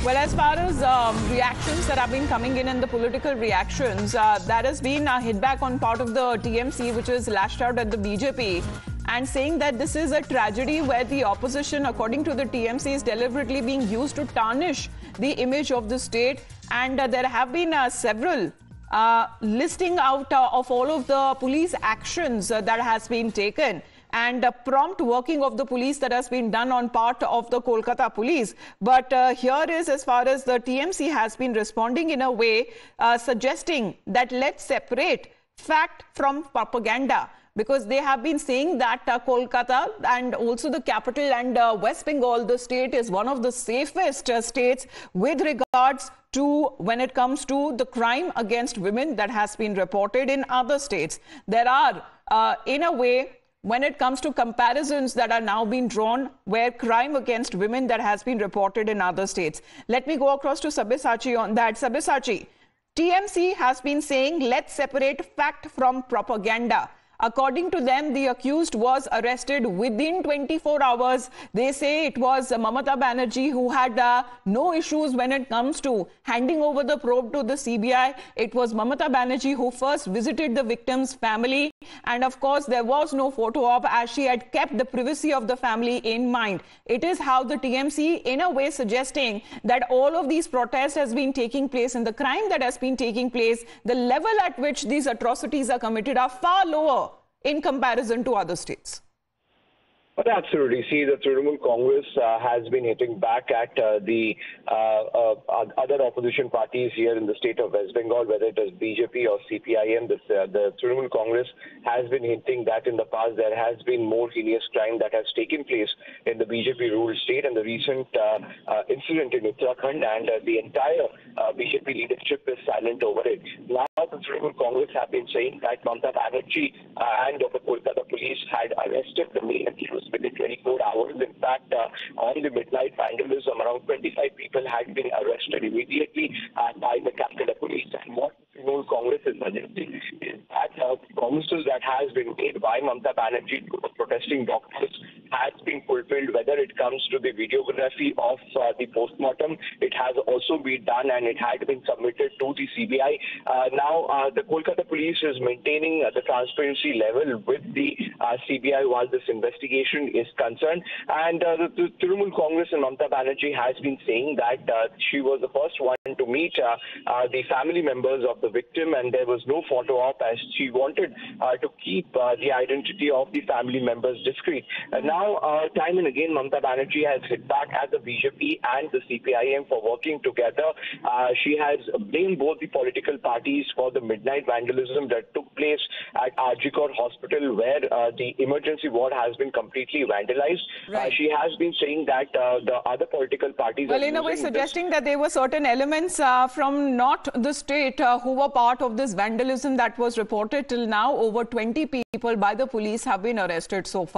Well, as far as reactions that have been coming in and the political reactions, that has been hit back on part of the TMC, which is lashed out at the BJP and saying that this is a tragedy where the opposition, according to the TMC, is deliberately being used to tarnish the image of the state. And there have been several listing out of all of the police actions that has been taken, and prompt working of the police that has been done on part of the Kolkata police. But here is as far as the TMC has been responding in a way suggesting that let's separate fact from propaganda, because they have been saying that Kolkata and also the capital and West Bengal, the state, is one of the safest states with regards to when it comes to the crime against women that has been reported in other states. There are, in a way, when it comes to comparisons that are now being drawn where crime against women that has been reported in other states. Let me go across to Sabyasachi on that. Sabyasachi, TMC has been saying let's separate fact from propaganda. According to them, the accused was arrested within 24 hours. They say it was Mamata Banerjee who had no issues when it comes to handing over the probe to the CBI. It was Mamata Banerjee who first visited the victim's family. And of course, there was no photo op as she had kept the privacy of the family in mind. It is how the TMC, in a way, suggesting that all of these protests has been taking place and the crime that has been taking place, the level at which these atrocities are committed are far lower in comparison to other states. But absolutely. See, the Trinamool Congress has been hitting back at the other opposition parties here in the state of West Bengal, whether it is BJP or CPIM. The Trinamool Congress has been hinting that in the past there has been more heinous crime that has taken place in the BJP-ruled state, and the recent incident in Uttarakhand, and the entire BJP leadership is silent over it. Now, the Trinamool Congress have been saying that Mamata Banerjee and the Kolkata police had arrested the main accused within 24 hours. In fact, on the midnight vandalism, around 25 people had been arrested immediately by the Calcutta police. And what the Trinamool Congress is suggesting is that promises that has been made by Mamata Banerjee to the protesting doctors has been fulfilled, whether it comes to the videography of the postmortem. It has also been done and it had been submitted to the CBI. Now, the Kolkata police is maintaining the transparency level with the CBI while this investigation is concerned. And the Trinamool Congress and Mamata Banerjee has been saying that she was the first one to meet the family members of the victim, and there was no photo op as she wanted to keep the identity of the family members discreet. Now, time and again, Mamata Banerjee has hit back at the BJP and the CPIM for working together. She has blamed both the political parties for the midnight vandalism that took place at RG Kar Hospital, where the emergency ward has been completely vandalized. Right. She has been saying that the other political parties are in a way suggesting that there were certain elements from not the state who were part of this vandalism that was reported till now. Over 20 people by the police have been arrested so far.